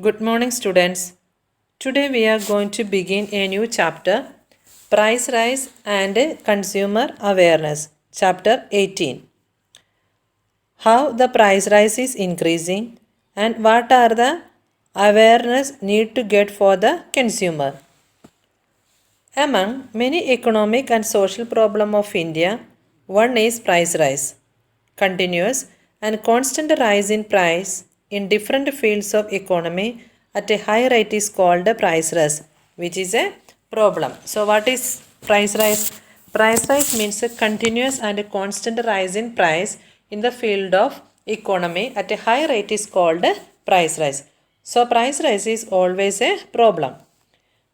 Good morning, students. Today we are going to begin a new chapter, Price Rise and Consumer Awareness, Chapter 18. How the price rise is increasing and what are the awareness need to get for the consumer. Among many economic and social problems of India, one is price rise. Continuous and constant rise in price in different fields of economy at a high rate is called a price rise, which is a problem. So what is price rise? Price rise means a continuous and a constant rise in price in the field of economy at a high rate is called a price rise. So price rise is always a problem.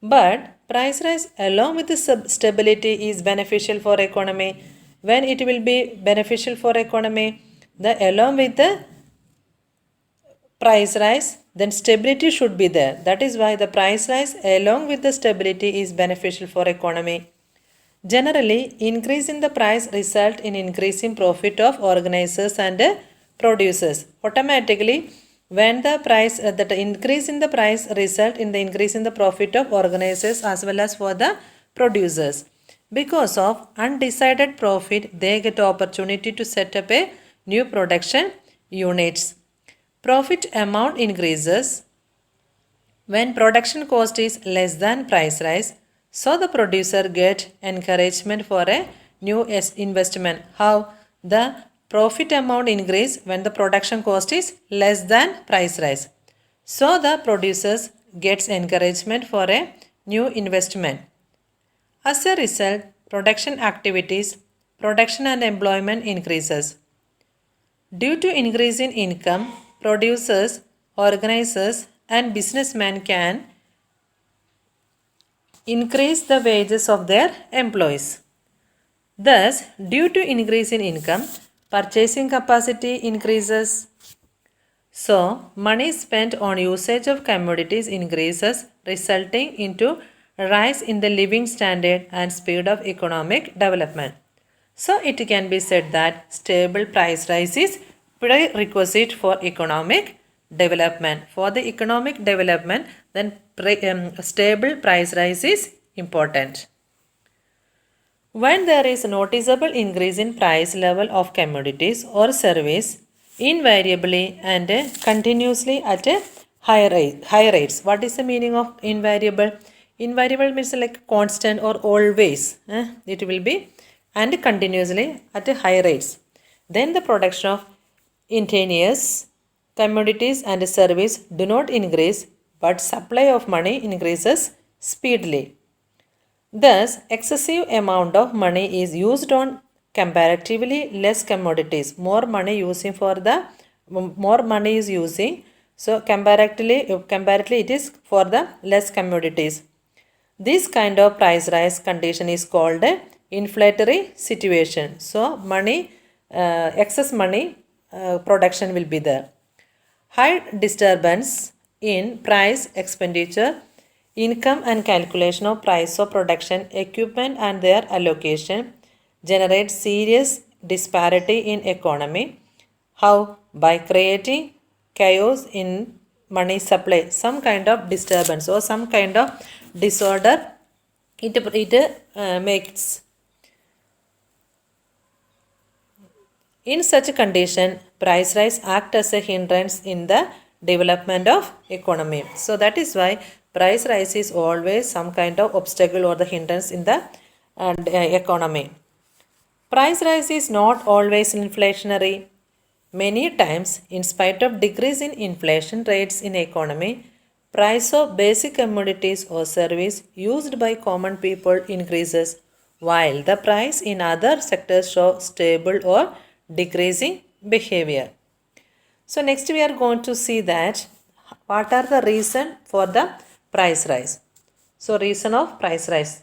But price rise along with the stability is beneficial for economy. When it will be beneficial for economy, the along with the price rise, then stability should be there. That is why the price rise along with the stability is beneficial for economy. Generally, increase in the price result in increase in profit of organizers and producers. Automatically, when the price that increase in the price result in the increase in the profit of organizers as well as for the producers. Because of undecided profit, they get opportunity to set up a new production units. Profit amount increases when production cost is less than price rise, so the producer get encouragement for a new investment. How? The profit amount increase when the production cost is less than price rise. So the producers gets encouragement for a new investment. As a result, production activities, production and employment increases. Due to increase in income, producers, organizers and businessmen can increase the wages of their employees. Thus, due to increase in income, purchasing capacity increases. So, money spent on usage of commodities increases, resulting into a rise in the living standard and speed of economic development. So, it can be said that stable price rise is prerequisite for economic development. For the economic development, then stable price rise is important. When there is a noticeable increase in price level of commodities or service, invariably and continuously at a high rates. What is the meaning of invariable? Invariable means like constant or always. It will be and continuously at a high rates. Then the production of instantaneous commodities and service do not increase, but supply of money increases speedily. Thus, excessive amount of money is used on comparatively less commodities. More money is using. So comparatively it is for the less commodities. This kind of price rise condition is called a inflationary situation. So excess money production will be there. High disturbance in price expenditure, income and calculation of price of production equipment and their allocation generate serious disparity in economy. How? By creating chaos in money supply, some kind of disturbance or some kind of disorder it makes. In such a condition, price rise act as a hindrance in the development of economy. So that is why price rise is always some kind of obstacle or the hindrance in the economy. Price rise is not always inflationary. Many times, in spite of decrease in inflation rates in economy, price of basic commodities or service used by common people increases, while the price in other sectors show stable or decreasing behavior. So next we are going to see that what are the reason for the price rise. So reason of price rise.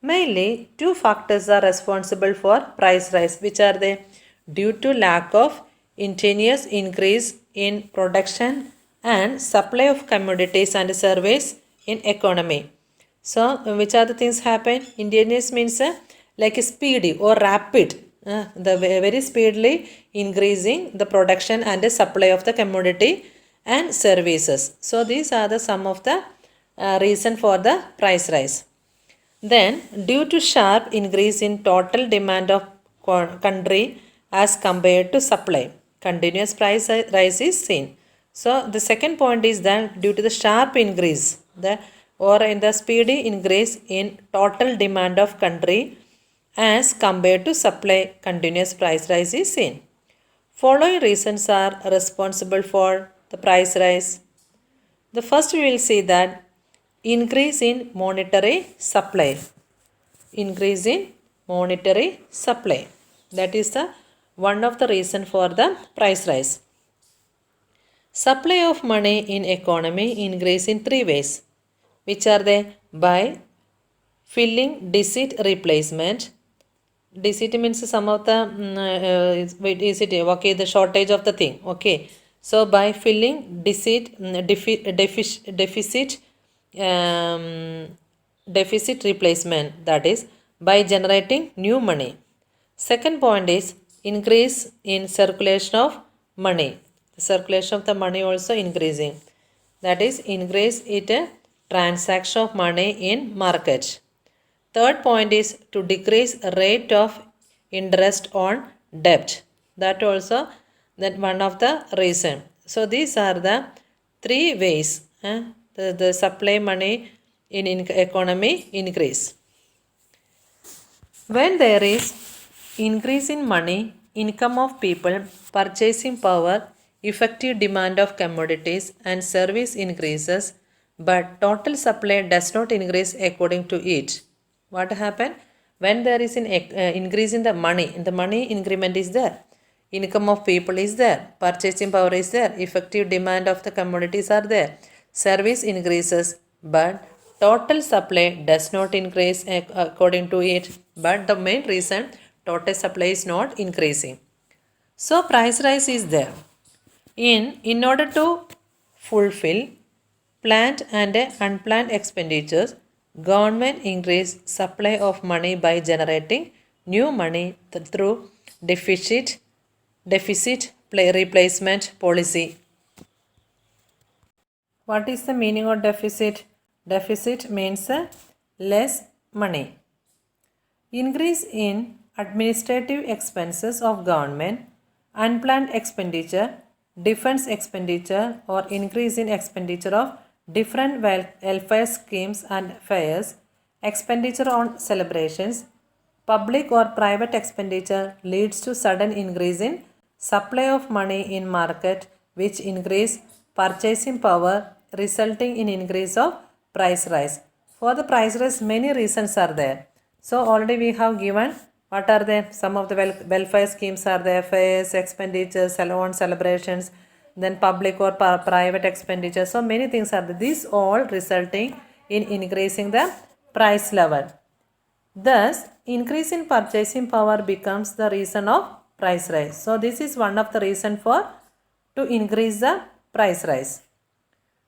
Mainly two factors are responsible for price rise, which are they? Due to lack of continuous increase in production and supply of commodities and service in economy. So which are the things happen? Instantaneous means like a speedy or rapid, the very speedily increasing the production and the supply of the commodity and services. So these are the some of the reason for the price rise. Then, due to sharp increase in total demand of country as compared to supply, continuous price rise is seen. So, the second point is that due to the sharp increase, or in the speedy increase in total demand of country as compared to supply, continuous price rise is seen. Following reasons are responsible for the price rise. The first we will see that increase in monetary supply. Increase in monetary supply. That is the one of the reason for the price rise. Supply of money in economy increase in three ways. Which are they? By filling deficit replacement. Deficit means some of the is it okay, the shortage of the thing. Okay, so by filling deficit deficit replacement, that is by generating new money. Second point is increase in circulation of money. The circulation of the money also increasing, that is increase it transaction of money in market. Third point is to decrease rate of interest on debt. That also that one of the reason. So these are the three ways the supply money in economy increase. When there is increase in money, income of people, purchasing power, effective demand of commodities and service increases, but total supply does not increase according to it. What happened? When there is an increase in the money increment is there, income of people is there, purchasing power is there, effective demand of the commodities are there, service increases, but total supply does not increase according to it. But the main reason, total supply is not increasing. So price rise is there. In order to fulfill planned and unplanned expenditures, government increase supply of money by generating new money through deficit replacement policy. What is the meaning of deficit? Deficit means less money. Increase in administrative expenses of government, unplanned expenditure, defense expenditure, or increase in expenditure of different welfare schemes and fairs, expenditure on celebrations, public or private expenditure leads to sudden increase in supply of money in market, which increase purchasing power, resulting in increase of price rise. For the price rise, many reasons are there. So already we have given what are the some of the welfare schemes are there, fairs, expenditures, salon celebrations, then public or private expenditure. So many things are there. These all resulting in increasing the price level. Thus, increase in purchasing power becomes the reason of price rise. So this is one of the reason for to increase the price rise.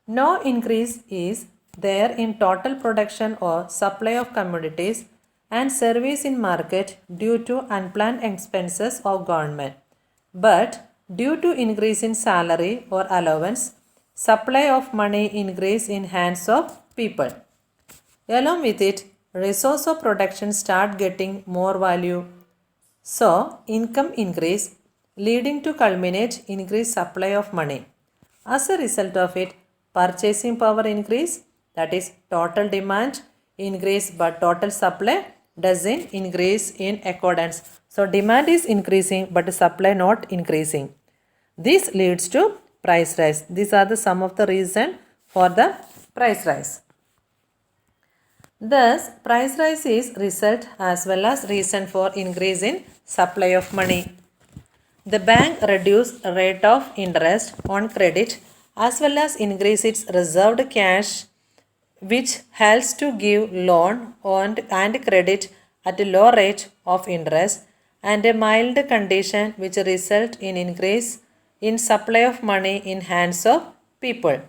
No increase is there in total production or supply of commodities and service in market due to unplanned expenses of government. But due to increase in salary or allowance, supply of money increase in hands of people. Along with it, resource of production start getting more value. So, income increase leading to culminate increased supply of money. As a result of it, purchasing power increase, that is total demand increase but total supply doesn't increase in accordance. So demand is increasing but supply not increasing. This leads to price rise. These are the some of the reason for the price rise. Thus, price rise is result as well as reason for increase in supply of money. The bank reduce rate of interest on credit as well as increase its reserved cash, which helps to give loan and credit at a low rate of interest and a mild condition which result in increase in supply of money in hands of people,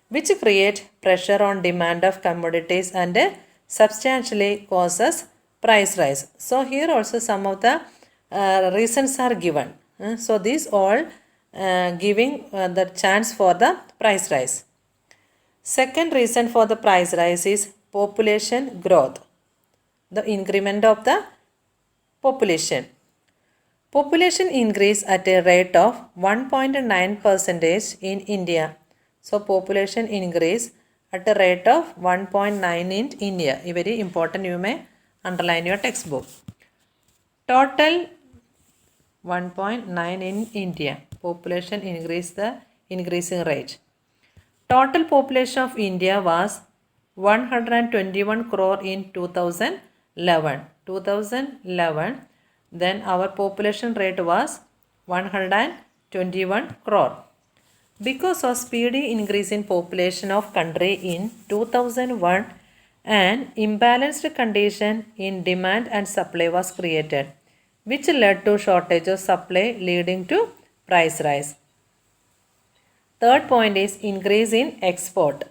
which create pressure on demand of commodities and substantially causes price rise. So here also some of the reasons are given. So these all giving the chance for the price rise. Second reason for the price rise is population growth, the increment of the population. Population increase at a rate of 1.9 percentage in India. So population increase at a rate of 1.9 in India. Very important, you may underline your textbook. Total 1.9 in India. Population increase the increasing rate. Total population of India was 121 crore in 2011. 2011, then our population rate was 121 crore. Because of speedy increase in population of country in 2001, an imbalanced condition in demand and supply was created, which led to shortage of supply leading to price rise. Third point is increase in export.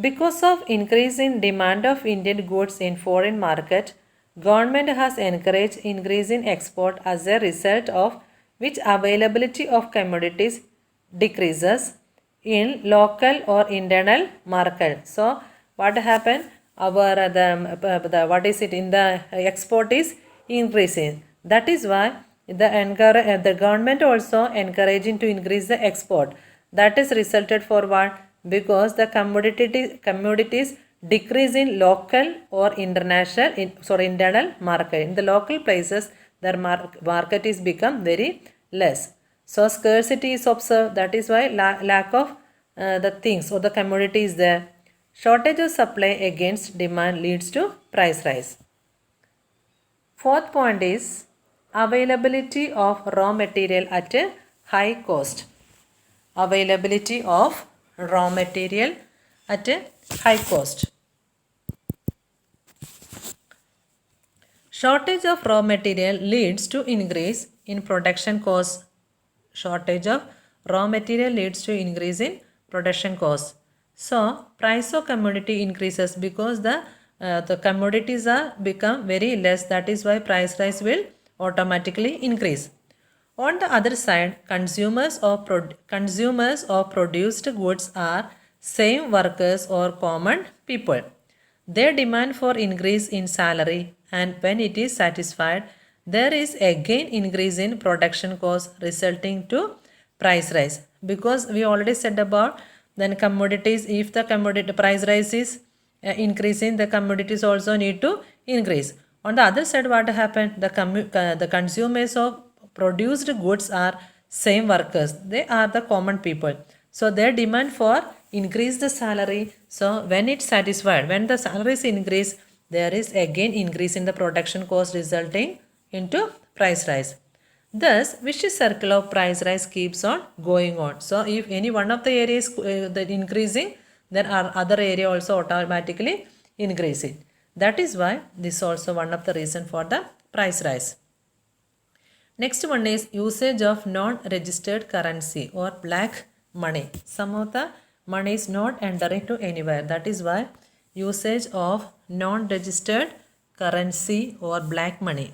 Because of increase in demand of Indian goods in foreign market, government has encouraged increase in export as a result of which availability of commodities decreases in local or internal market. So what happened? Our the what is it in the export is increasing. That is why the government also encouraging to increase the export. That is resulted for what? Because the commodities decrease in local or international internal market. In the local places, their market is become very less. So scarcity is observed. That is why lack of the things or the commodity is there. Shortage of supply against demand leads to price rise. Fourth point is availability of raw material at a high cost. Availability of raw material at a high cost. Shortage of raw material leads to increase in production cost. Shortage of raw material leads to increase in production cost. So price of commodity increases because the commodities are become very less. That is why price rise will automatically increase. On the other side, consumers of produced goods are same workers or common people. Their demand for increase in salary, and when it is satisfied, there is again increase in production cost resulting to price rise. Because we already said about then commodities, if the commodity price rise is increasing, the commodities also need to increase. On the other side, what happened? The consumers of produced goods are same workers. They are the common people. So their demand for increase the salary. So when it's satisfied, when the salary is increased, there is again increase in the production cost resulting into price rise. Thus, vicious circle of price rise keeps on going on. So if any one of the areas that increasing, then our other area also automatically increasing. That is why this is also one of the reason for the price rise. Next one is usage of non-registered currency or black money. Some of the money is not entering to anywhere. That is why usage of non-registered currency or black money.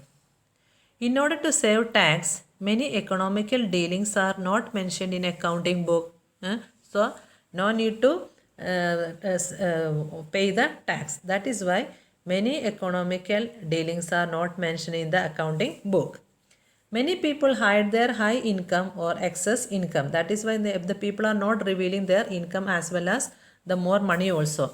In order to save tax, many economical dealings are not mentioned in accounting book. So no need to pay the tax. That is why many economical dealings are not mentioned in the accounting book. Many people hide their high income or excess income. That is why the people are not revealing their income as well as the more money also.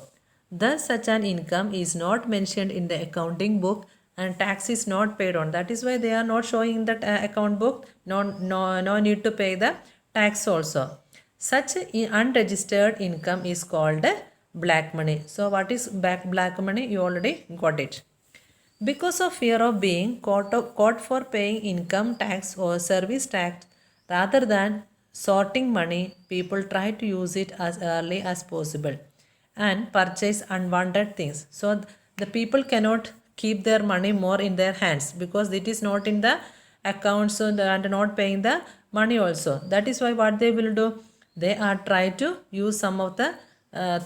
Thus, such an income is not mentioned in the accounting book and tax is not paid on. That is why they are not showing in that account book. No need to pay the tax also. Such unregistered income is called black money. So, what is black money? You already got it. Because of fear of being caught for paying income tax or service tax, rather than sorting money, people try to use it as early as possible and purchase unwanted things. So the people cannot keep their money more in their hands because it is not in the accounts and not paying the money also. That is why what they will do, they are try to use some of the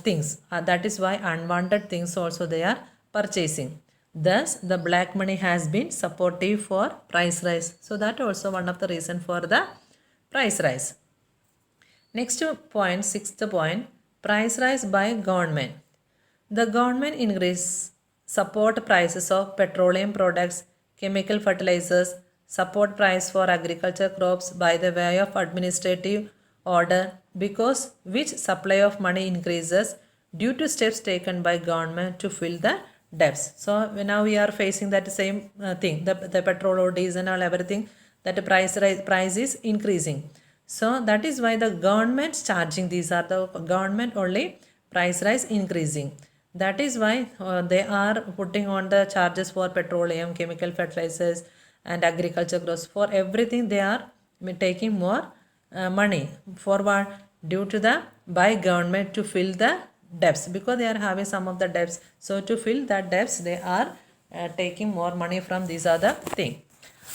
things. That is why unwanted things also they are purchasing. Thus, the black money has been supportive for price rise. So that also one of the reason for the price rise. Next point, sixth point, price rise by government. The government increase support prices of petroleum products, chemical fertilizers, support price for agriculture crops by the way of administrative order because which supply of money increases due to steps taken by government to fill the debts. So now we are facing that same thing, the petrol or diesel and everything, that the price is increasing. So that is why the government charging, these are the government only price rise increasing. That is why they are putting on the charges for petroleum, chemical fertilizers and agriculture crops. For everything they are taking more money for what? Due to the by government to fill the debts, because they are having some of the debts. So to fill that debts they are taking more money from these other thing.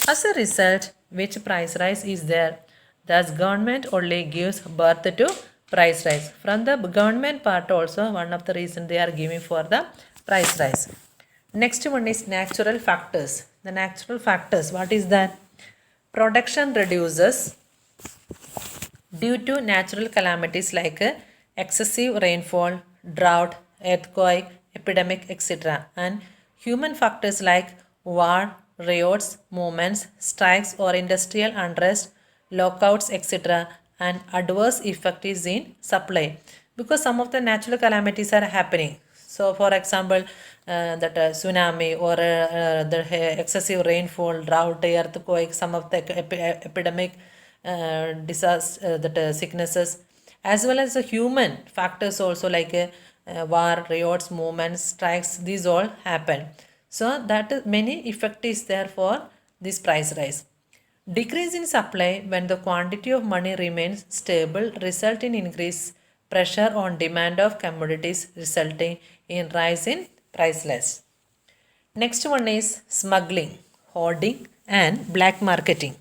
As a result, which price rise is there? Thus, government only gives birth to price rise. From the government part also, one of the reason they are giving for the price rise. Next one is natural factors. The natural factors, what is that? Production reduces due to natural calamities like excessive rainfall, drought, earthquake, epidemic, etc. And human factors like war, riots, movements, strikes or industrial unrest, lockouts, etc. And adverse effect is in supply, because some of the natural calamities are happening. So for example, that tsunami or the excessive rainfall, drought, earthquake, some of the epidemic disaster, sicknesses, as well as the human factors also like war, riots, movements, strikes, these all happen. So that many effect is there for this price rise. Decrease in supply when the quantity of money remains stable result in increased pressure on demand of commodities resulting in rise in price less. Next one is smuggling, hoarding and black marketing.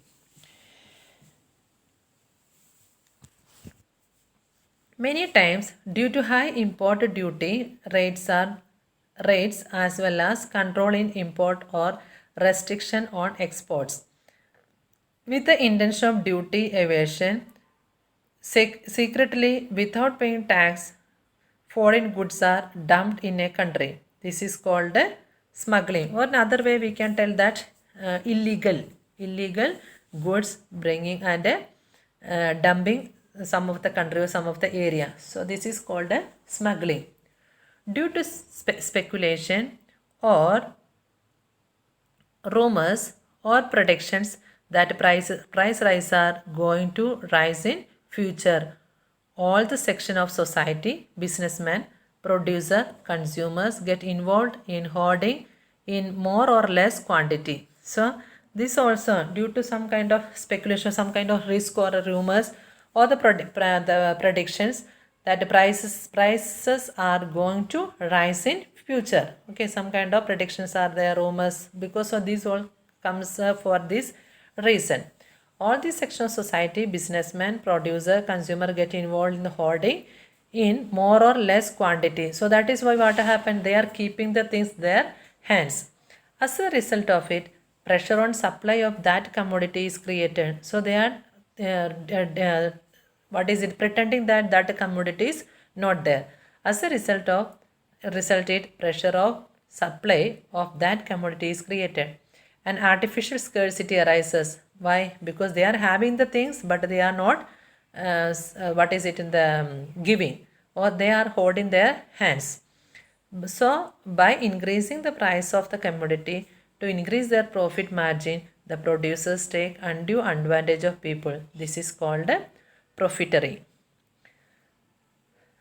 Many times, due to high import duty rates as well as control in import or restriction on exports, with the intention of duty evasion, secretly without paying tax, foreign goods are dumped in a country. This is called smuggling. Or another way we can tell that illegal goods bringing and dumping some of the country or some of the area. So this is called smuggling. Due to speculation or rumors or predictions that price rise are going to rise in future, all the section of society, businessmen, producer, consumers get involved in hoarding in more or less quantity. So this also due to some kind of speculation, some kind of risk or rumors or the predictions that the prices are going to rise in future. Okay, some kind of predictions are there, rumors, because of these all comes for this reason. All these sections of society, businessmen, producer, consumer get involved in the hoarding in more or less quantity. So that is why what happened, they are keeping the things their hands. As a result of it, pressure on supply of that commodity is created. So they are what is it, pretending that that commodity is not there. As a resulted pressure of supply of that commodity is created. An artificial scarcity arises. Why? Because they are having the things but they are not what is it in the giving, or they are holding their hands. So by increasing the price of the commodity to increase their profit margin, the producers take undue advantage of people. This is called profiteering.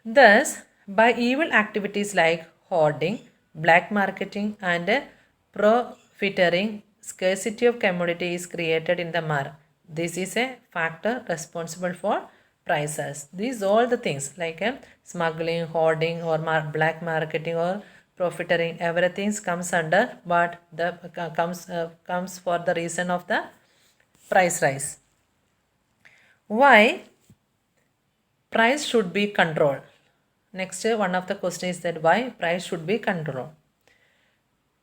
Thus, by evil activities like hoarding, black marketing and profiteering, scarcity of commodity is created in the market. This is a factor responsible for prices. These all the things like smuggling, hoarding or black marketing or profiteering, everything comes under what the comes for the reason of the price rise. Why price should be controlled? Next, one of the questions is that why price should be controlled.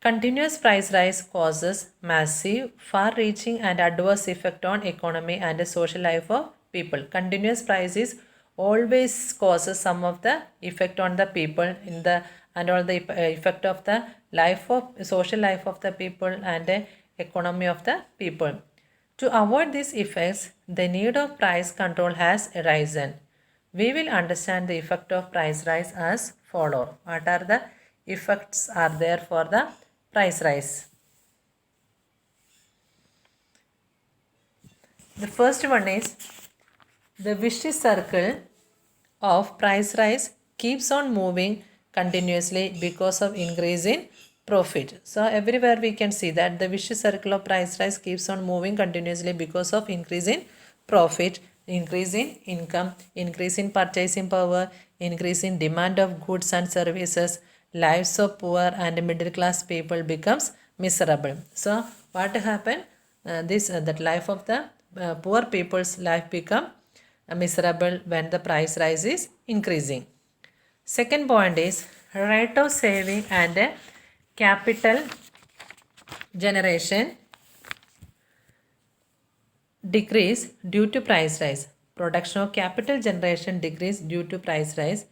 Continuous price rise causes massive, far-reaching and adverse effect on economy and the social life of people. Continuous price is always causes some of the effect on the people in the and all the effect of the life of social life of the people and the economy of the people. To avoid these effects, the need of price control has arisen. We will understand the effect of price rise as follow. What are the effects are there for the price rise? The first one is the vicious circle of price rise keeps on moving continuously because of increase in profit. So everywhere we can see that the vicious circle of price rise keeps on moving continuously because of increase in profit, increase in income, increase in purchasing power, increase in demand of goods and services. Lives of poor and middle class people becomes miserable. So what happened? That life of the poor people's life become miserable when the price rise is increasing. Second point is rate of saving and capital generation decrease due to price rise. Production of capital generation decrease due to price rise.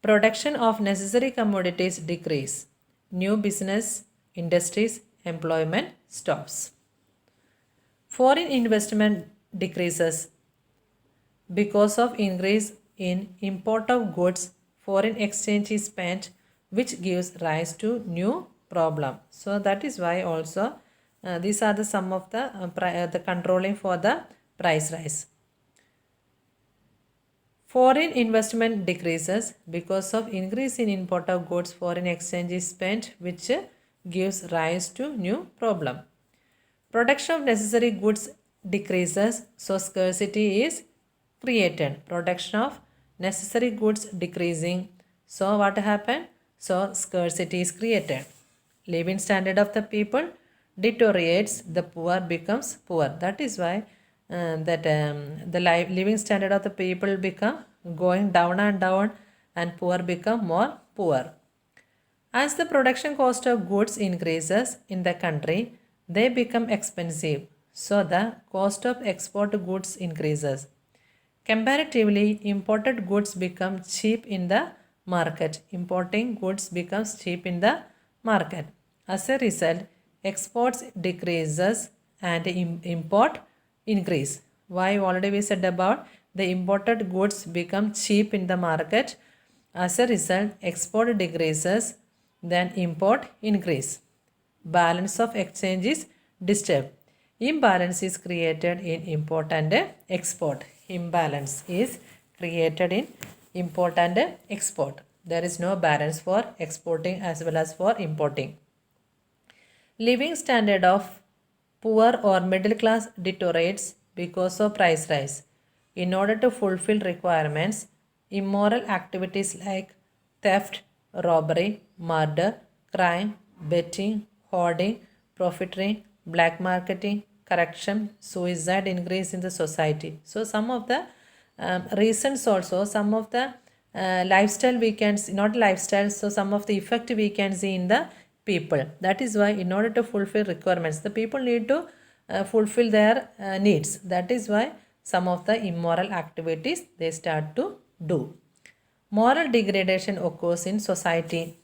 Production of necessary commodities decrease. New business, industries, employment stops. Foreign investment decreases because of increase in import of goods. Foreign exchange is spent, which gives rise to new problem. So that is why also these are the some of the controlling for the price rise. Foreign investment decreases because of increase in import of goods. Foreign exchange is spent, which gives rise to new problem. Production of necessary goods decreases, so scarcity is created. Production of necessary goods decreasing, so what happened? So scarcity is created. Living standard of the people deteriorates, the poor becomes poor. That is why the living standard of the people become going down and down, and poor become more poor. As the production cost of goods increases in the country, they become expensive. So the cost of export goods increases. Comparatively, imported goods become cheap in the market. Importing goods becomes cheap in the market. As a result, exports decreases and import increase. Why already we said about the imported goods become cheap in the market. As a result, export decreases, then import increase. Balance of exchange is disturbed. Imbalance is created in import and export. Imbalance is created in import and export. There is no balance for exporting as well as for importing. Living standard of poor or middle class deteriorates because of price rise. In order to fulfill requirements, immoral activities like theft, robbery, murder, crime, betting, hoarding, profiteering, black marketing, corruption, suicide increase in the society. So some of the reasons also, some of the lifestyle we can see, not lifestyle, so some of the effect we can see in the people. That is why in order to fulfill requirements, the people need to fulfill their needs. That is why some of the immoral activities they start to do. Moral degradation occurs in society.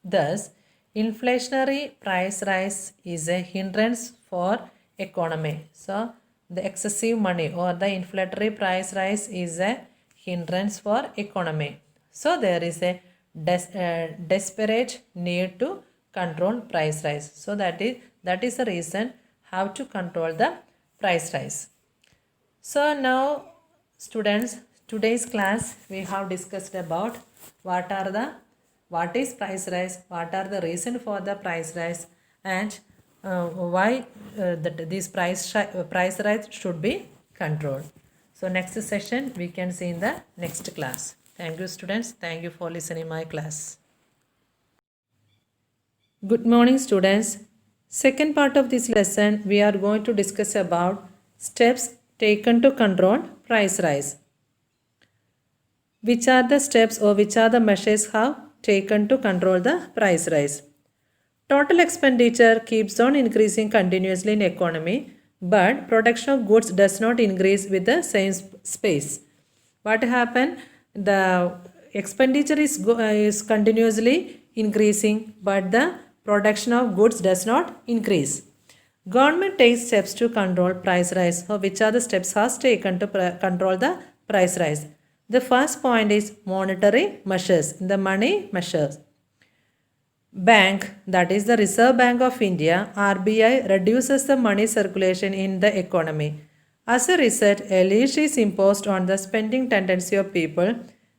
Thus, inflationary price rise is a hindrance for economy. So, the excessive money or the inflationary price rise is a hindrance for economy. So, there is a desperate need to control price rise. So, that is the reason how to control the price rise. So, now students, today's class we have discussed about what is price rise, what are the reason for the price rise, and why this price rise should be controlled. So next session we can see in the next class. Thank you students. Thank you for listening my class. Good morning students. Second part of this lesson we are going to discuss about steps taken to control price rise. Which are the steps or which are the measures have taken to control the price rise? Total expenditure keeps on increasing continuously in economy. but production of goods does not increase with the same space. What happened? The expenditure is continuously increasing, but the production of goods does not increase. Government takes steps to control price rise. So which are the steps has taken to control the price rise? The first point is monetary measures, the money measures. Bank, that is the Reserve Bank of India, RBI, reduces the money circulation in the economy. As a result, a leash is imposed on the spending tendency of people,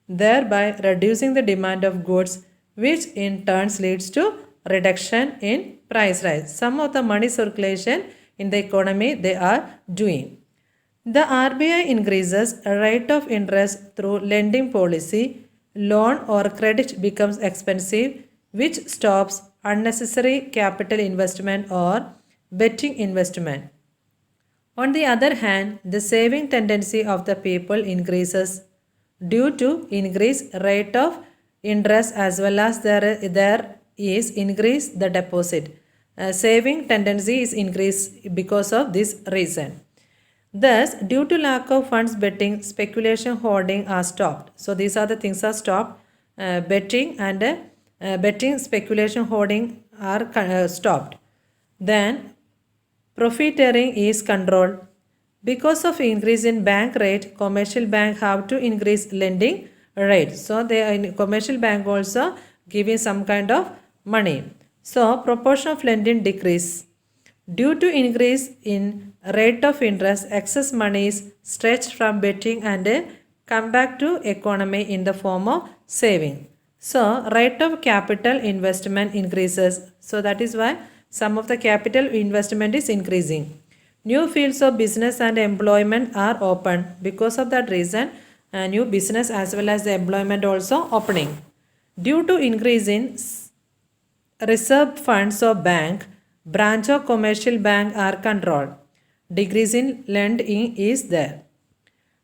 thereby reducing the demand of goods, which in turn leads to reduction in price rise. Some of the money circulation in the economy they are doing. The RBI increases a rate of interest through lending policy. Loan or credit becomes expensive, which stops unnecessary capital investment or betting investment. On the other hand, the saving tendency of the people increases due to increased rate of interest, as well as there is increase the deposit. Saving tendency is increased because of this reason. Thus, due to lack of funds, betting, speculation, hoarding are stopped. So these are the things are stopped. Betting, speculation, hoarding are stopped. Then profiteering is controlled. Because of increase in bank rate, commercial bank have to increase lending rate. So they are in commercial bank also giving some kind of money. So proportion of lending decrease. Due to increase in rate of interest, excess money is stretched from betting and come back to economy in the form of saving. So rate of capital investment increases. So that is why some of the capital investment is increasing. New fields of business and employment are open. Because of that reason, new business as well as the employment also opening. Due to increase in reserve funds of bank, branch of commercial bank are controlled. Decrease in lending is there.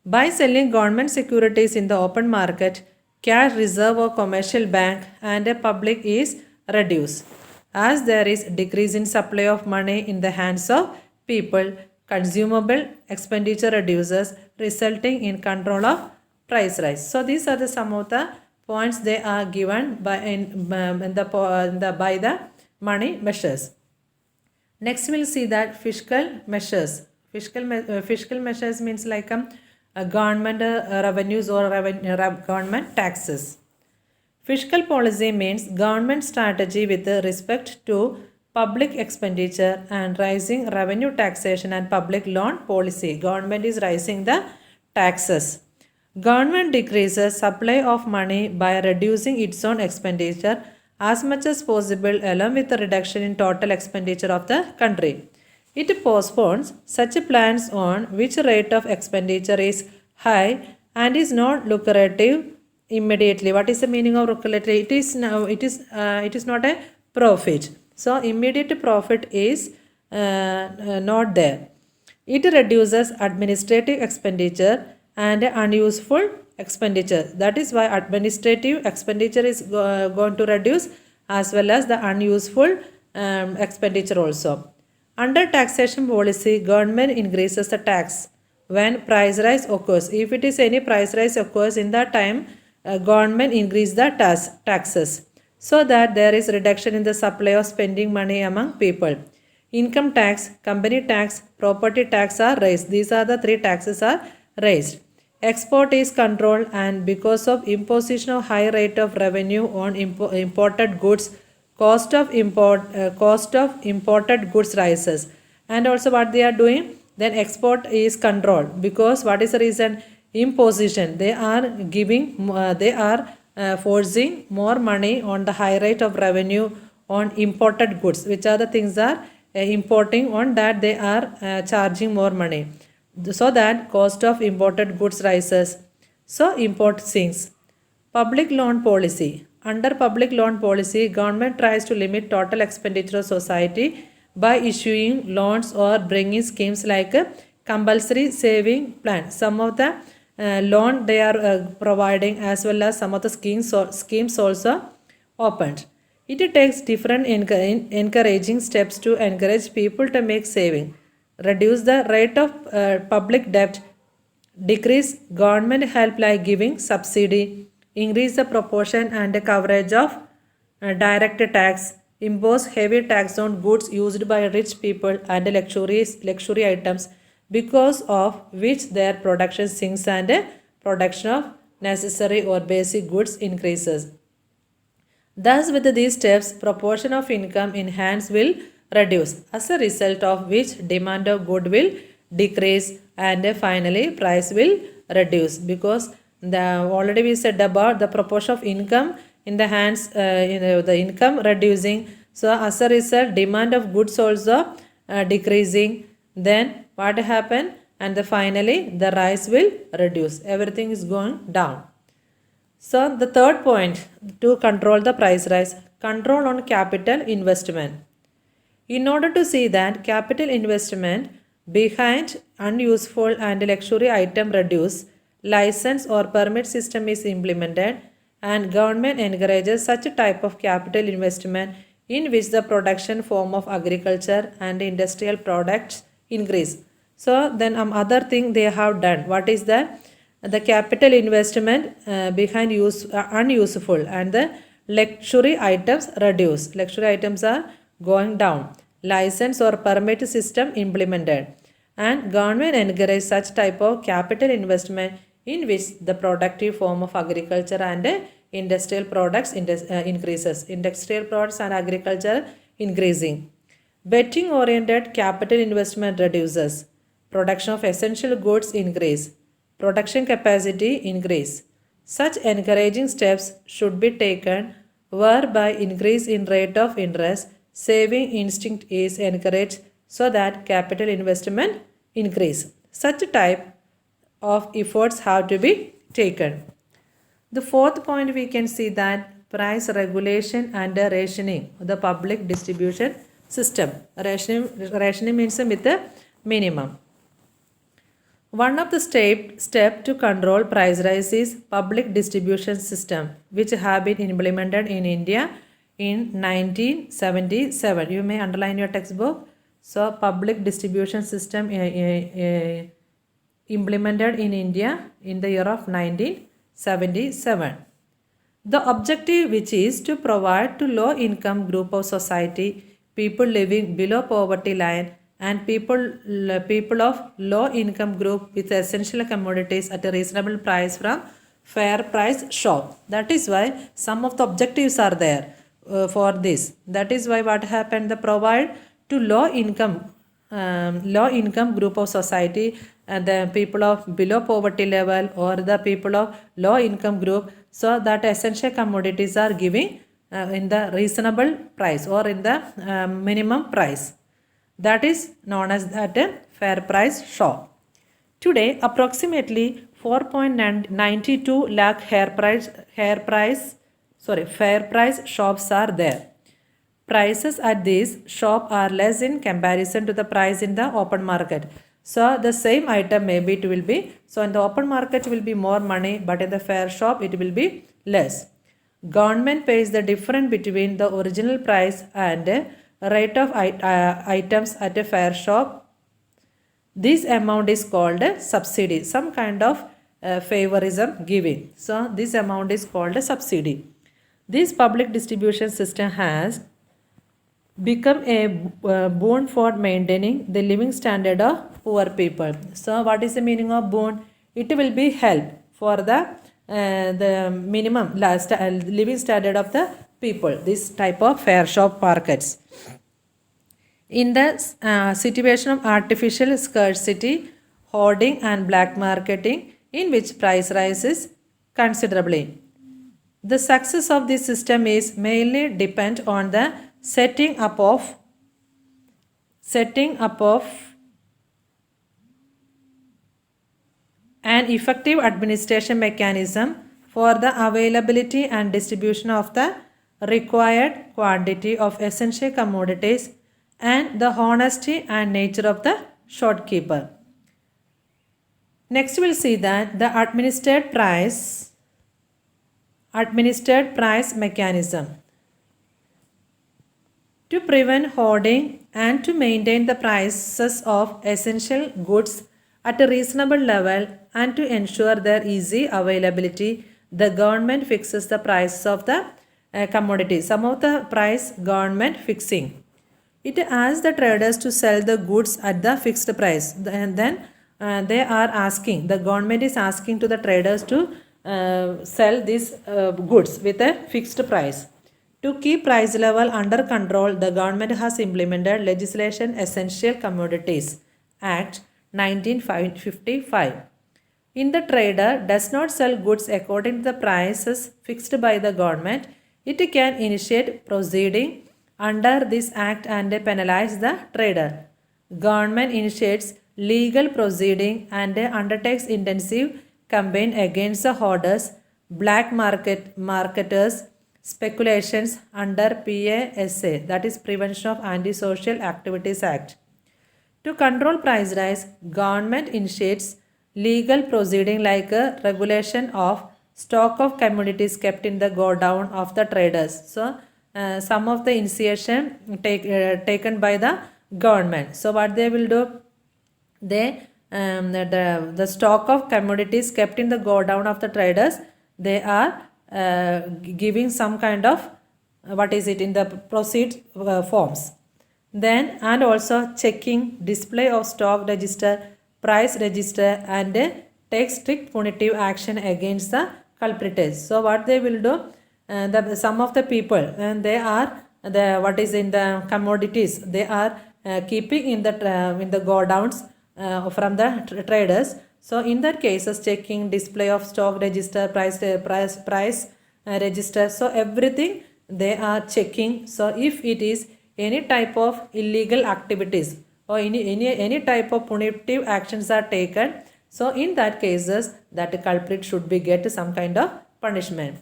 By selling government securities in the open market, cash reserve of commercial bank and a public is reduced. As there is decrease in supply of money in the hands of people, consumable expenditure reduces, resulting in control of price rise. So these are the some of the points they are given by the money measures. Next we'll see that fiscal measures. Fiscal measures means like government revenues or government taxes. Fiscal policy means government strategy with respect to public expenditure and rising revenue taxation and public loan policy. Government is raising the taxes. Government decreases supply of money by reducing its own expenditure as much as possible, along with the reduction in total expenditure of the country. It postpones such plans on which rate of expenditure is high and is not lucrative immediately. What is the meaning of lucrative? It is not a profit. So immediate profit is not there. It reduces administrative expenditure and unuseful expenditure. That is why administrative expenditure is going to reduce, as well as the unuseful expenditure also. Under taxation policy, government increases the tax when price rise occurs. If it is any price rise occurs in that time, government increase the taxes so that there is reduction in the supply of spending money among people. Income tax, company tax, property tax are raised. These are the three taxes are raised. Export is controlled, and because of imposition of high rate of revenue on imported goods, cost of imported goods rises. And also what they are doing, then export is controlled, because what is the reason? Imposition. They are forcing more money on the high rate of revenue on imported goods, which are the things are importing, on that they are charging more money, so that cost of imported goods rises. So import sinks. Public loan policy. Under public loan policy, government tries to limit total expenditure of society by issuing loans or bringing schemes like a compulsory saving plan. Some of the loan they are providing, as well as some of the schemes also opened. It takes different encouraging steps to encourage people to make saving. reduce the rate of public debt, decrease government help like giving subsidy, increase the proportion and the coverage of direct tax, impose heavy tax on goods used by rich people and luxury items, because of which their production sinks and production of necessary or basic goods increases. Thus, with these steps, proportion of income in hands will reduce, as a result of which demand of good will decrease and finally price will reduce, because already we said about the proportion of income in the hands, the income reducing. So, as a result, demand of goods also decreasing. Then what happen? And finally the rise will reduce. Everything is going down. So the third point to control the price rise, control on capital investment. In order to see that capital investment behind unuseful and luxury item reduce, license or permit system is implemented and government encourages such a type of capital investment in which the production form of agriculture and industrial products increase. So then other thing they have done. What is that? The capital investment behind unuseful and the luxury items reduce. Luxury items are going down. License or permit system implemented and government encourage such type of capital investment in which the productive form of agriculture and industrial products increases. Industrial products and agriculture increasing. Betting oriented capital investment reduces. Production of essential goods increase. Production capacity increase. Such encouraging steps should be taken whereby increase in rate of interest, saving instinct is encouraged so that capital investment increase. Such type of efforts have to be taken. The fourth point we can see that price regulation and rationing the public distribution system. Rationing means with the minimum. One of the step to control price rise is public distribution system, which have been implemented in India in 1977. You may underline your textbook. So, public distribution system implemented in India in the year of 1977. The objective, which is to provide to low income group of society, people living below poverty line, and people of low income group with essential commodities at a reasonable price from fair price shop. That is why some of the objectives are there for this. That is why what happened, the provide to low income group of society and the people of below poverty level or the people of low income group, so that essential commodities are giving in the reasonable price or in the minimum price. That is known as at a fair price shop. Today, approximately 4.92 lakh fair price shops are there. Prices at this shop are less in comparison to the price in the open market. So the same item maybe it will be, so in the open market will be more money, but in the fair shop it will be less. Government pays the difference between the original price and rate of items at a fair shop. This amount is called a subsidy, some kind of favorism giving. So this amount is called a subsidy. This public distribution system has become a boon for maintaining the living standard of poor people. So what is the meaning of boon? It will be help for the minimum living standard of the people, this type of fair shop markets. In the situation of artificial scarcity, hoarding and black marketing, in which price rises considerably. The success of this system is mainly depend on the setting up of an effective administration mechanism for the availability and distribution of the required quantity of essential commodities and the honesty and nature of the shopkeeper. Next, we'll see that the administered price mechanism. To prevent hoarding and to maintain the prices of essential goods at a reasonable level and to ensure their easy availability, the government fixes the prices of the commodities. Some of the price government fixing. It asks the traders to sell the goods at the fixed price, and then they are asking, the government is asking to the traders to sell these goods with a fixed price. To keep price level under control, the government has implemented legislation Essential Commodities Act 1955. In the trader does not sell goods according to the prices fixed by the government, it can initiate proceeding under this act and penalize the trader. Government initiates legal proceeding and undertakes intensive campaign against the hoarders, black marketers, speculations under PASA, that is Prevention of Antisocial Activities Act. To control price rise, government initiates legal proceeding like a regulation of stock of commodities kept in the godown of the traders. So, some of the initiation taken by the government. So, what they will do? They the stock of commodities kept in the godown of the traders, they are giving some kind of what is it in the proceed forms. Then and also checking display of stock register, price register, and take strict punitive action against the culprits. So what they will do, some of the people and they are the what is in the commodities, they are keeping in the godowns from the traders. So in that cases, checking display of stock register, price register, so everything they are checking. So if it is any type of illegal activities or any type of punitive actions are taken, so in that cases that culprit should be get some kind of punishment.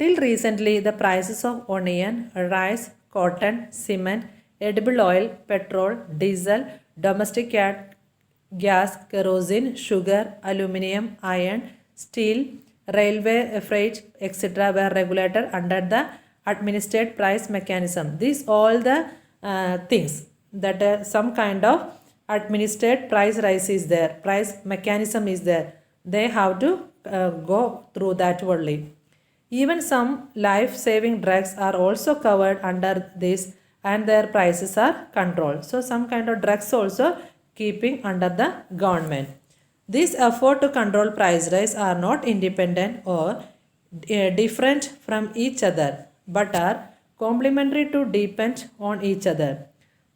Till recently, the prices of onion, rice, cotton, cement, edible oil, petrol, diesel, domestic gas, kerosene, sugar, aluminium, iron, steel, railway freight, etc. were regulated under the administered price mechanism. These all the things that some kind of administered price rise is there, price mechanism is there. They have to go through that only. Even some life-saving drugs are also covered under this and their prices are controlled. So some kind of drugs also keeping under the government. This effort to control price rise are not independent or different from each other, but are complementary to depend on each other.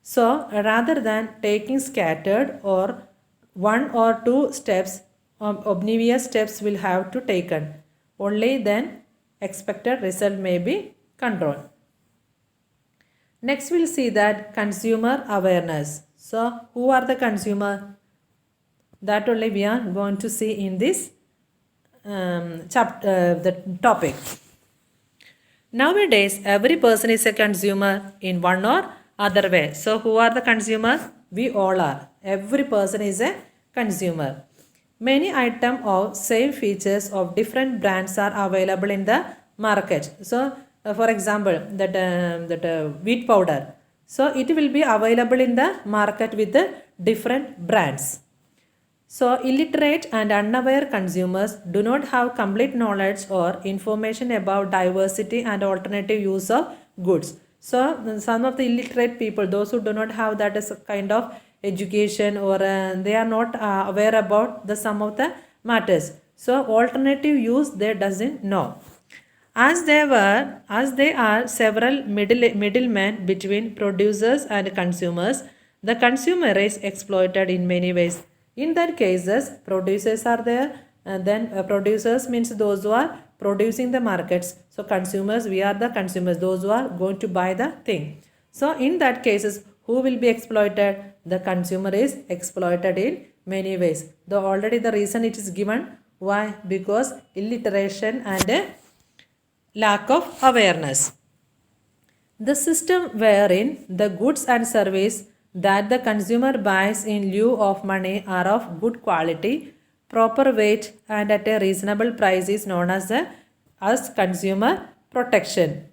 So rather than taking scattered or one or two steps, obvious steps will have to taken. Only then expected result may be controlled. Next we'll see that consumer awareness. So who are the consumer? That only we are going to see in this the topic. Nowadays, every person is a consumer in one or other way. So who are the consumers? We all are. Every person is a consumer. Many items of same features of different brands are available in the market. So for example, that wheat powder. So it will be available in the market with the different brands. So illiterate and unaware consumers do not have complete knowledge or information about diversity and alternative use of goods. So some of the illiterate people, those who do not have that as a kind of education or they are not aware about the some of the matters. So alternative use they doesn't know. As they are several middlemen between producers and consumers, the consumer is exploited in many ways. In that cases, producers are there, and then producers means those who are producing the markets. So consumers, we are the consumers, those who are going to buy the thing. So in that cases, who will be exploited? The consumer is exploited in many ways. Though already the reason it is given. Why? Because illiteration and lack of awareness. The system wherein the goods and service that the consumer buys in lieu of money are of good quality, proper weight, and at a reasonable price is known as consumer protection.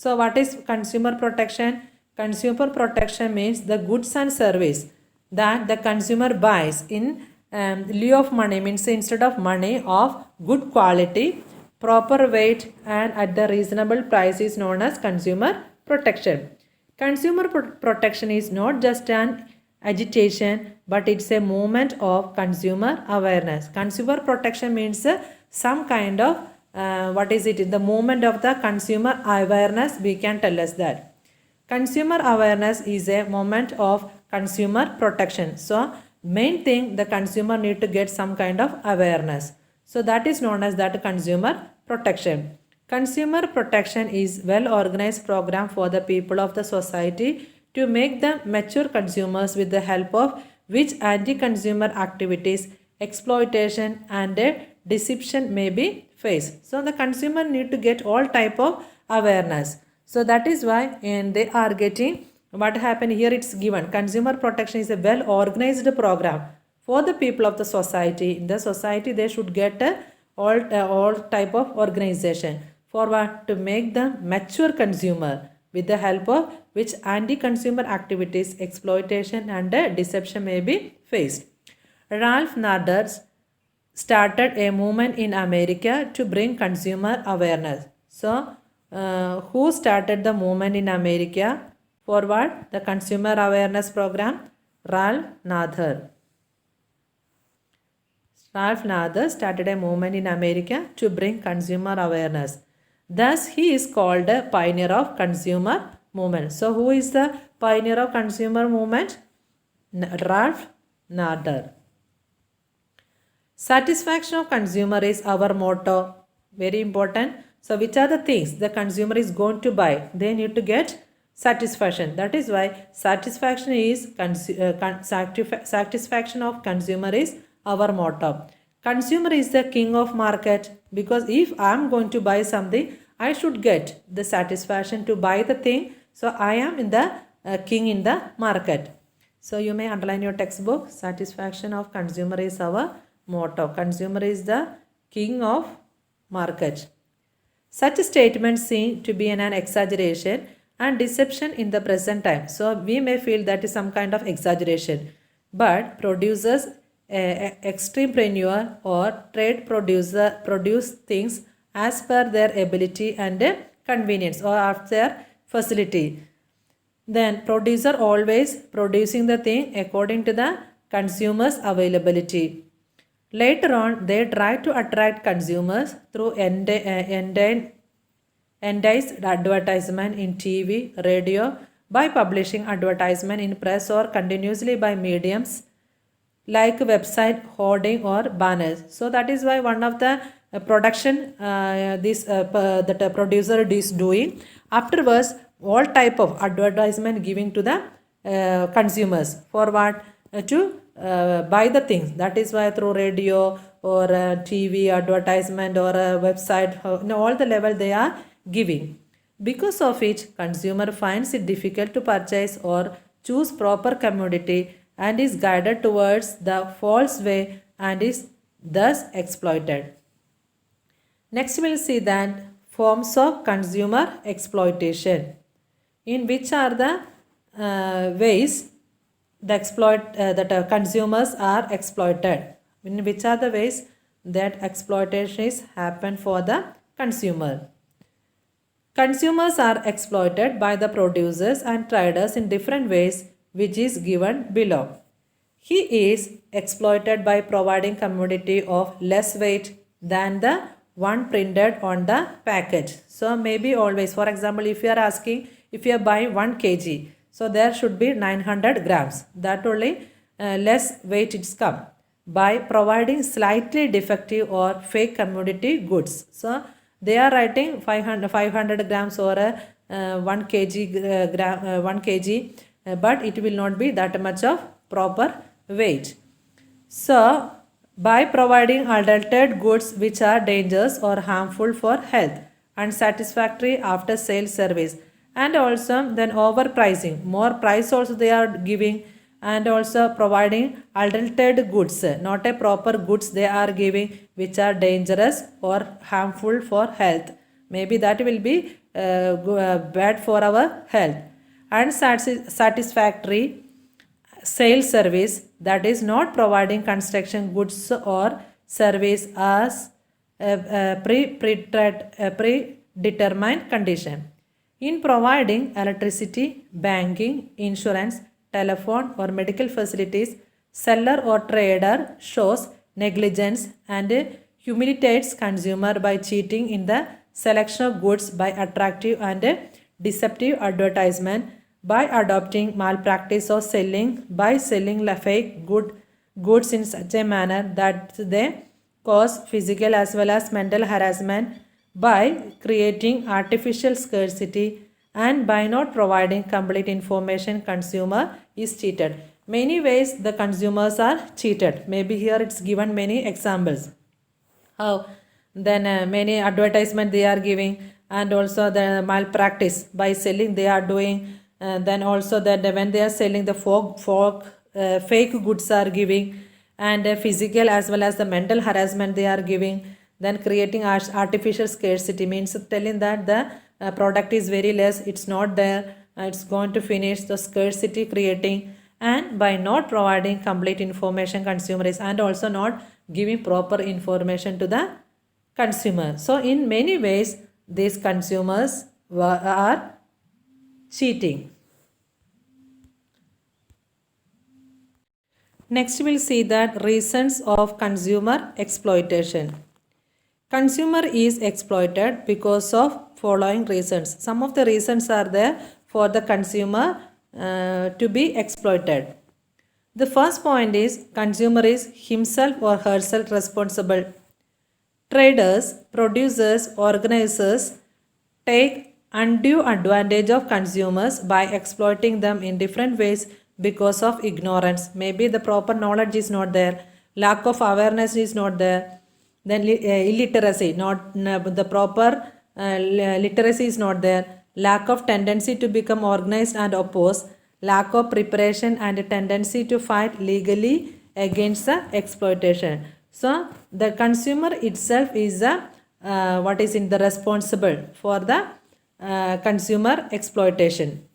So what is consumer protection? Consumer protection means the goods and service that the consumer buys in lieu of money, means instead of money, of good quality, proper weight and at the reasonable price is known as consumer protection. Consumer protection is not just an agitation, but it's a movement of consumer awareness. Consumer protection means some kind of what is it, in the movement of the consumer awareness, we can tell us that. Consumer awareness is a moment of consumer protection. So main thing, the consumer need to get some kind of awareness. So that is known as that consumer protection. Consumer protection is well organized program for the people of the society to make them mature consumers with the help of which anti-consumer activities, exploitation and deception may be faced. So the consumer need to get all type of awareness. So that is why they are getting what happened here. It's given consumer protection is a well organized program for the people of the society. In the society they should get all type of organization for what, to make them mature consumer with the help of which anti-consumer activities, exploitation and deception may be faced. Ralph Nader started a movement in America to bring consumer awareness. So who started the movement in America for what? The consumer awareness program? Ralph Nader. Ralph Nader started a movement in America to bring consumer awareness. Thus, he is called a pioneer of consumer movement. So, who is the pioneer of consumer movement? Ralph Nader. Satisfaction of consumer is our motto. Very important. So, which are the things the consumer is going to buy? They need to get satisfaction. That is why satisfaction is satisfaction of consumer is our motto. Consumer is the king of market, because if I am going to buy something, I should get the satisfaction to buy the thing. So I am in the king in the market. So you may underline your textbook. Satisfaction of consumer is our motto. Consumer is the king of market. Such statements seem to be an exaggeration and deception in the present time. So we may feel that is some kind of exaggeration. But producers, extremepreneur or trade producer produce things as per their ability and convenience or of their facility. Then producer always producing the thing according to the consumer's availability. Later on, they try to attract consumers through endized advertisement in TV, radio, by publishing advertisement in press or continuously by mediums like website, hoarding or banners. So that is why one of the production that producer is doing. Afterwards, all type of advertisement giving to the consumers for what? To buy the things. That is why through radio or TV advertisement or a website, all the level they are giving. Because of which consumer finds it difficult to purchase or choose proper commodity and is guided towards the false way and is thus exploited. Next we will see that forms of consumer exploitation. In which are the ways that consumers are exploited? In which are the ways that exploitation is happen for the consumer? Consumers are exploited by the producers and traders in different ways, which is given below. He is exploited by providing commodity of less weight than the one printed on the package. So maybe always, for example, if you are asking, if you are buying 1 kg, so there should be 900 grams. That only less weight it's come. By providing slightly defective or fake commodity goods. So they are writing 500 grams or 1 kg, 1 kg, but it will not be that much of proper weight. So by providing adulterated goods which are dangerous or harmful for health, unsatisfactory after sales service, and also then overpricing, more price also they are giving, and also providing adulterated goods, not a proper goods they are giving which are dangerous or harmful for health. Maybe that will be bad for our health. Unsatisfactory sales service, that is not providing construction goods or service as a predetermined condition. In providing electricity, banking, insurance, telephone or medical facilities, seller or trader shows negligence and humiliates consumer by cheating in the selection of goods, by attractive and deceptive advertisement, by adopting malpractice of selling, by selling fake goods in such a manner that they cause physical as well as mental harassment, by creating artificial scarcity, and by not providing complete information, consumer is cheated. Many ways the consumers are cheated. Maybe here it's given many examples. How? Then many advertisement they are giving, and also the malpractice by selling they are doing. Then also that when they are selling the fake goods are giving, and physical as well as the mental harassment they are giving. Then creating artificial scarcity means telling that the product is very less, it's not there, it's going to finish, the scarcity creating. And by not providing complete information consumer is, and also not giving proper information to the consumer. So in many ways these consumers are cheating. Next we'll see that reasons of consumer exploitation. Consumer is exploited because of following reasons. Some of the reasons are there for the consumer to be exploited. The first point is consumer is himself or herself responsible. Traders, producers, organizers take undue advantage of consumers by exploiting them in different ways because of ignorance. Maybe the proper knowledge is not there, lack of awareness is not there, then illiteracy, not the proper literacy is not there, lack of tendency to become organized and oppose, lack of preparation and a tendency to fight legally against the exploitation. So the consumer itself is what is in the responsible for the consumer exploitation.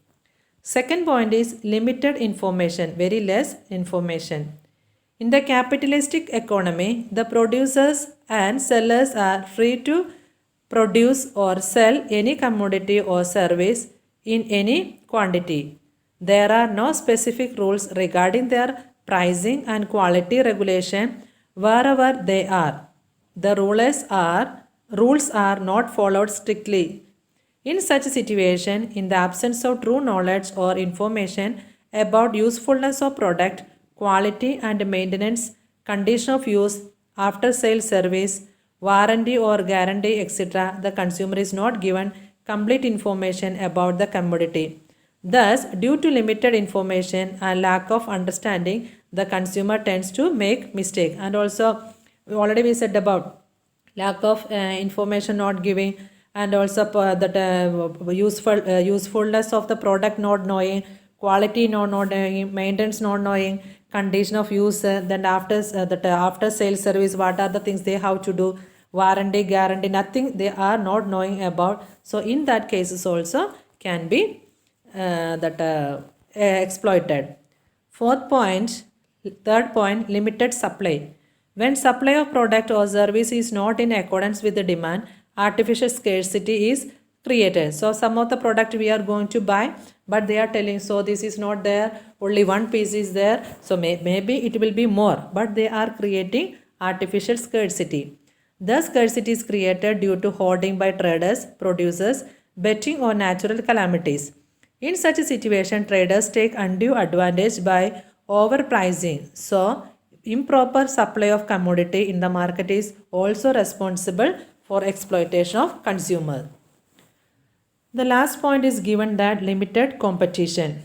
Second point is limited information, very less information. In the capitalistic economy, the producers and sellers are free to produce or sell any commodity or service in any quantity. There are no specific rules regarding their pricing and quality regulation wherever they are. The rules are not followed strictly. In such a situation, in the absence of true knowledge or information about usefulness of product, quality and maintenance, condition of use, after sale service, warranty or guarantee, etc., the consumer is not given complete information about the commodity. Thus, due to limited information and lack of understanding, the consumer tends to make mistake. And also, already we said about lack of information not giving, and also that usefulness of the product not knowing, quality not knowing, maintenance not knowing, condition of use, then after sale service, what are the things they have to do, warranty, guarantee, nothing they are not knowing about. So in that cases also can be exploited. Third point, limited supply. When supply of product or service is not in accordance with the demand, artificial scarcity is created. So some of the product we are going to buy, but they are telling, so this is not there, only one piece is there, so maybe it will be more, but they are creating artificial scarcity. The scarcity is created due to hoarding by traders, producers, betting on natural calamities. In such a situation, traders take undue advantage by overpricing. So improper supply of commodity in the market is also responsible for exploitation of consumer. The last point is given that limited competition.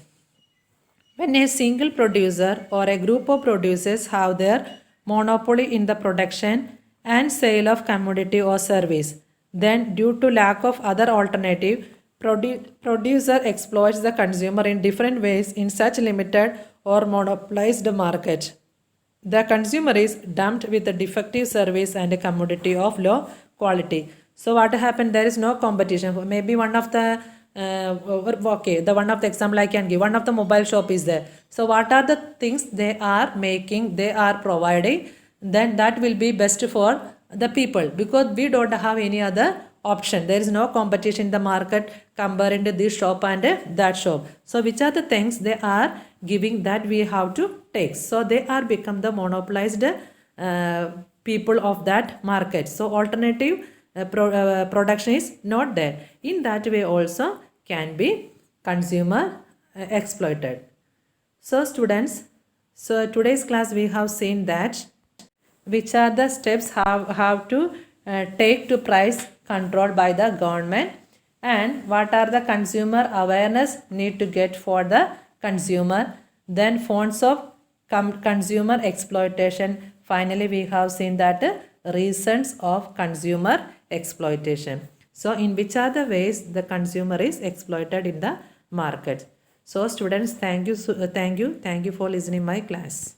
When a single producer or a group of producers have their monopoly in the production and sale of commodity or service, then due to lack of other alternative, producer exploits the consumer in different ways in such limited or monopolized market. The consumer is dumped with a defective service and a commodity of low quality. So what happened? There is no competition. Maybe one of the the one of the example I can give. One of the mobile shop is there. So what are the things they are making? They are providing. Then that will be best for the people because we don't have any other option. There is no competition in the market comparing to this shop and that shop. So which are the things they are giving that we have to take? So they are become the monopolized people of that market. So alternative production is not there. In that way also can be consumer exploited. So students, so today's class we have seen that which are the steps have to take to price control by the government and what are the consumer awareness need to get for the consumer, then forms of consumer exploitation. Finally we have seen that reasons of consumer exploitation. So in which are the ways the consumer is exploited in the market. So students, thank you for listening my class.